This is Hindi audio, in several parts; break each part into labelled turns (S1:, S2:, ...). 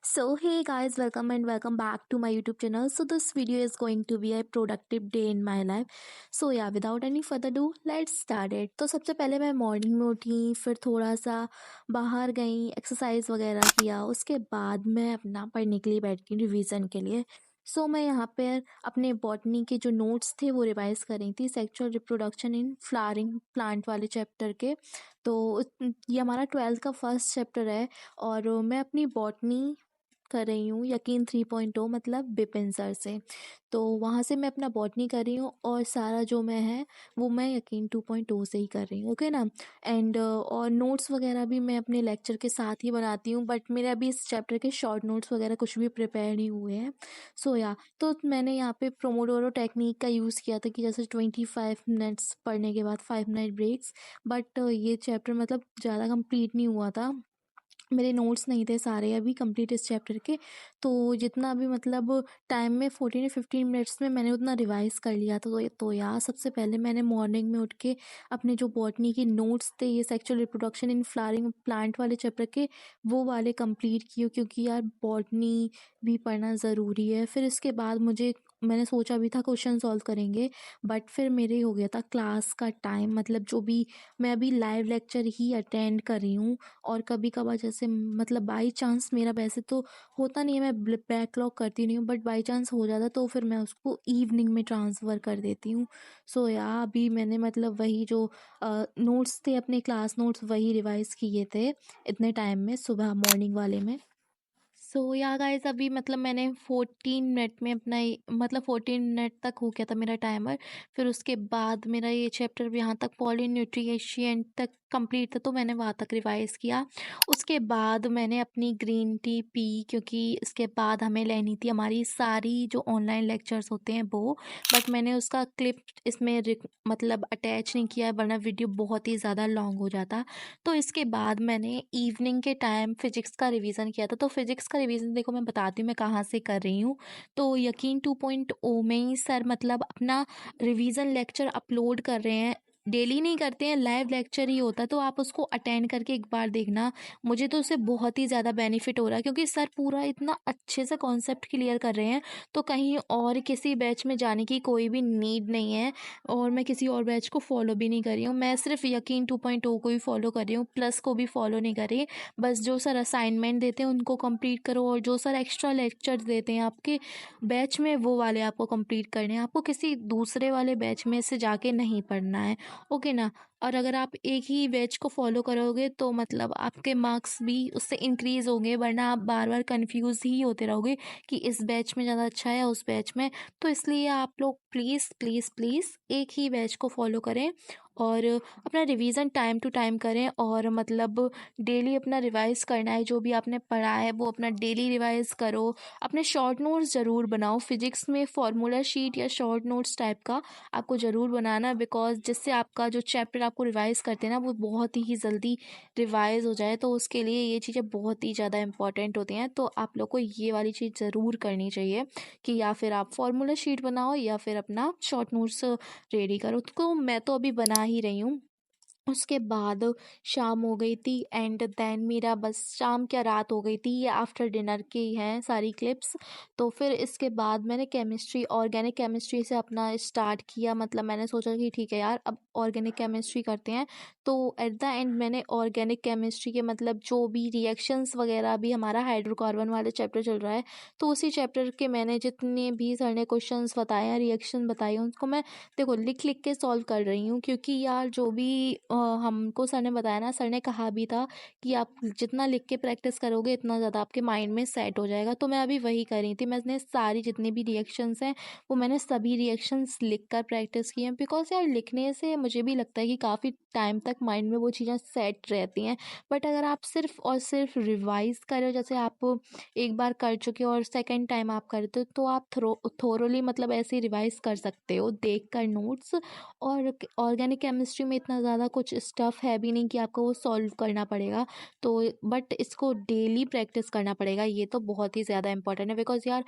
S1: So hey guys, welcome and welcome back to my YouTube channel. So this video is going to be a productive day in my life. So yeah, without any further ado, let's start it. तो सबसे पहले मैं मॉर्निंग में उठी, फिर थोड़ा सा बाहर गई, एक्सरसाइज वगैरह किया। उसके बाद मैं अपना पढ़ने के लिए बैठ गई रिवीजन के लिए। मैं यहाँ पर अपने बॉटनी के जो नोट्स थे वो रिवाइज कर रही थी, sexual reproduction in flowering plant वाले चैप्टर के। तो ये हमारा 12th का फर्स्ट चैप्टर है। और मैं अपनी बॉटनी कर रही हूँ यकीन 3.0 मतलब बिपिन सर से। तो वहाँ से मैं अपना बॉटनी कर रही हूँ और सारा जो मैं है वो मैं यकीन 2.0 से ही कर रही हूँ, ओके ना। एंड और नोट्स वगैरह भी मैं अपने लेक्चर के साथ ही बनाती हूँ, बट मेरे अभी इस चैप्टर के शॉर्ट नोट्स वगैरह कुछ भी प्रिपेयर नहीं हुए हैं। या तो मैंने यहाँ पे प्रोमोडोरो टेक्निक का यूज़ किया था कि जैसे 25 मिनट्स पढ़ने के बाद 5 मिनट ब्रेक्स। बट ये चैप्टर मतलब ज़्यादा कंप्लीट नहीं हुआ था, मेरे नोट्स नहीं थे सारे अभी कंप्लीट इस चैप्टर के। तो जितना भी मतलब टाइम में 14 या 15 मिनट्स में मैंने उतना रिवाइज कर लिया था। तो यार सबसे पहले मैंने मॉर्निंग में उठ के अपने जो बॉटनी के नोट्स थे ये sexual reproduction in flowering plant वाले चैप्टर के वो वाले कंप्लीट किए, क्योंकि यार बॉटनी भी पढ़ना ज़रूरी है। फिर इसके बाद मैंने सोचा भी था क्वेश्चन सॉल्व करेंगे, बट फिर मेरे हो गया था क्लास का टाइम, मतलब जो भी मैं अभी लाइव लेक्चर ही अटेंड कर रही हूँ। और कभी कभार जैसे मतलब बाई चांस मेरा वैसे तो होता नहीं है, मैं बैकलॉग करती नहीं हूँ, बट बाई चांस हो जाता तो फिर मैं उसको इवनिंग में ट्रांसफ़र कर देती हूँ। या अभी मैंने मतलब वही जो नोट्स थे अपने क्लास नोट्स वही रिवाइज किए थे इतने टाइम में सुबह मॉर्निंग वाले में। या गाइस अभी मतलब मैंने 14 मिनट में अपना मतलब 14 मिनट तक हो गया था मेरा टाइमर। फिर उसके बाद मेरा ये चैप्टर भी यहाँ तक पॉलीन्यूट्रिएशन तक कंप्लीट था, तो मैंने वहाँ तक रिवाइज किया। उसके बाद मैंने अपनी ग्रीन टी पी, क्योंकि इसके बाद हमें लेनी थी हमारी सारी जो ऑनलाइन लेक्चर्स होते हैं वो। बट मैंने उसका क्लिप इसमें मतलब अटैच नहीं किया है, वरना वीडियो बहुत ही ज़्यादा लॉन्ग हो जाता। तो इसके बाद मैंने इवनिंग के टाइम फिजिक्स का रिवीजन किया था। तो फिजिक्स का रिवीजन देखो मैं बताती हूँ मैं कहाँ से कर रही हूँ। तो यकीन 2.0 में ही सर मतलब अपना रिवीजन लेक्चर अपलोड कर रहे हैं। डेली नहीं करते हैं, लाइव लेक्चर ही होता है, तो आप उसको अटेंड करके एक बार देखना। मुझे तो उससे बहुत ही ज़्यादा बेनिफिट हो रहा है, क्योंकि सर पूरा इतना अच्छे से कॉन्सेप्ट क्लियर कर रहे हैं। तो कहीं और किसी बैच में जाने की कोई भी नीड नहीं है, और मैं किसी और बैच को फॉलो भी नहीं कर रही हूँ। मैं सिर्फ यकीन 2.0 को ही फॉलो कर रही हूँ, प्लस को भी फॉलो नहीं कर रही। बस जो सर असाइनमेंट देते हैं उनको कंप्लीट करो, और जो सर एक्स्ट्रा लेक्चर देते हैं आपके बैच में वो वाले आपको कंप्लीट करने हैं। आपको किसी दूसरे वाले बैच में से जाके नहीं पढ़ना है, ओके ना। और अगर आप एक ही बैच को फॉलो करोगे तो मतलब आपके मार्क्स भी उससे इंक्रीज़ होंगे, वरना आप बार बार कंफ्यूज ही होते रहोगे कि इस बैच में ज़्यादा अच्छा है उस बैच में। तो इसलिए आप लोग प्लीज़ प्लीज़ प्लीज़ एक ही बैच को फॉलो करें, और अपना रिवीजन टाइम टू टाइम करें। और मतलब डेली अपना रिवाइज करना है, जो भी आपने पढ़ा है वो अपना डेली रिवाइज करो। अपने शॉर्ट नोट्स ज़रूर बनाओ, फिजिक्स में फार्मूला शीट या शॉर्ट नोट्स टाइप का आपको ज़रूर बनाना, बिकॉज जिससे आपका जो चैप्टर आपको रिवाइज करते हैं ना वो बहुत ही जल्दी रिवाइज हो जाए। तो उसके लिए ये चीज़ें बहुत ही ज़्यादा इंपॉर्टेंट होती हैं। तो आप लोग को ये वाली चीज़ ज़रूर करनी चाहिए कि या फिर आप फार्मूला शीट बनाओ या फिर अपना शॉर्ट नोट्स रेडी करो। तो मैं तो अभी बना ही रही हूँ। उसके बाद शाम हो गई थी, एंड देन मेरा बस शाम क्या रात हो गई थी, ये आफ्टर डिनर की हैं सारी क्लिप्स। तो फिर इसके बाद मैंने केमिस्ट्री ऑर्गेनिक केमिस्ट्री से अपना स्टार्ट किया। मतलब मैंने सोचा कि ठीक है यार अब ऑर्गेनिक केमिस्ट्री करते हैं। तो एट द एंड मैंने ऑर्गेनिक केमिस्ट्री के मतलब जो भी रिएक्शंस वगैरह, भी हमारा हाइड्रोकार्बन वाले चैप्टर चल रहा है, तो उसी चैप्टर के मैंने जितने भी सर ने क्वेश्चंस बताए हैं, रिएक्शन बताई हैं, उनको मैं देखो लिख लिख के सॉल्व कर रही हूँ। क्योंकि यार जो भी हमको सर ने बताया ना, सर ने कहा भी था कि आप जितना लिख के प्रैक्टिस करोगे इतना ज़्यादा आपके माइंड में सेट हो जाएगा। तो मैं अभी वही कर रही थी, मैंने सारी जितनी भी रिएक्शंस हैं वो मैंने सभी रिएक्शंस लिख कर प्रैक्टिस की हैं। बिकॉज यार लिखने से मुझे भी लगता है कि काफ़ी टाइम तक माइंड में वो चीज़ें सेट रहती हैं। बट अगर आप सिर्फ और सिर्फ रिवाइज करो, जैसे आप एक बार कर चुके हो और सेकेंड टाइम आप करते हो, तो आप थोरोली मतलब ऐसे रिवाइज कर सकते हो देख कर नोट्स। और ऑर्गेनिक केमिस्ट्री में इतना ज़्यादा कुछ स्टफ़ है भी नहीं कि आपको वो सॉल्व करना पड़ेगा। तो बट इसको डेली प्रैक्टिस करना पड़ेगा, ये तो बहुत ही ज़्यादा इंपॉर्टेंट है। बिकॉज़ यार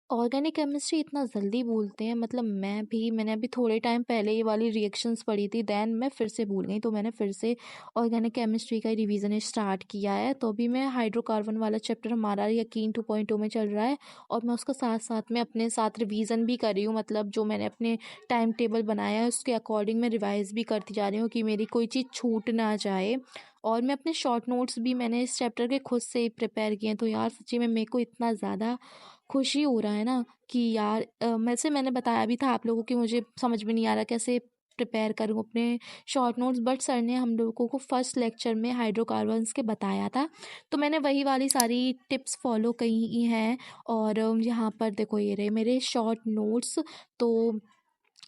S1: ऑर्गेनिक केमिस्ट्री इतना जल्दी भूलते हैं, मतलब मैंने अभी थोड़े टाइम पहले ये वाली रिएक्शंस पढ़ी थी, देन मैं फिर से भूल गई। तो मैंने फिर से ऑर्गेनिक केमिस्ट्री का रिवीजन स्टार्ट किया है। तो अभी मैं हाइड्रोकार्बन वाला चैप्टर हमारा यकीन 2.0 में चल रहा है, और मैं उसका साथ साथ में अपने साथ रिवीजन भी कर रही हूँ। मतलब जो मैंने अपने टाइम टेबल बनाया है उसके अकॉर्डिंग मैं रिवाइज भी करती जा रही हूँ कि मेरी कोई चीज़ छूट ना जाए। और मैं अपने शॉर्ट नोट्स भी मैंने इस चैप्टर के खुद से ही प्रिपेयर किए हैं। तो यार सच्ची में मेरे को इतना ज़्यादा खुशी हो रहा है ना कि यार मैंने बताया भी था आप लोगों की, मुझे समझ में नहीं आ रहा कैसे प्रिपेयर करूँ अपने शॉर्ट नोट्स, बट सर ने हम लोगों को फर्स्ट लेक्चर में हाइड्रोकार्बन्स के बताया था, तो मैंने वही वाली सारी टिप्स फॉलो की हैं। और यहाँ पर देखो ये रहे मेरे शॉर्ट नोट्स। तो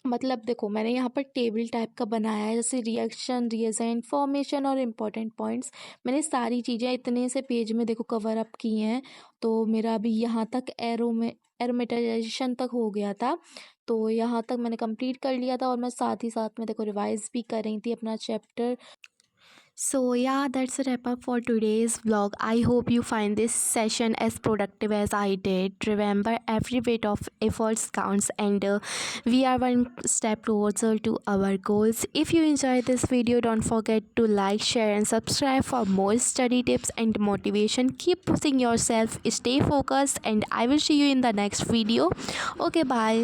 S1: मतलब देखो मैंने यहाँ पर टेबल टाइप का बनाया है, जैसे रिएक्शन, रिएजेंट, फॉर्मेशन और इम्पोर्टेंट पॉइंट्स। मैंने सारी चीज़ें इतने से पेज में देखो कवर अप की हैं। तो मेरा अभी यहाँ तक एरोमेटाइजेशन तक हो गया था। तो यहाँ तक मैंने कंप्लीट कर लिया था, और मैं साथ ही साथ में देखो रिवाइज भी कर रही थी अपना chapter. So, yeah, that's a wrap up for today's vlog. I hope you find this session as productive as I did. Remember, every bit of efforts counts, and we are one step closer to our goals. If you enjoyed this video, don't forget to like, share, and subscribe for more study tips and motivation. Keep pushing yourself, stay focused, and I will see you in the next video. Okay, bye.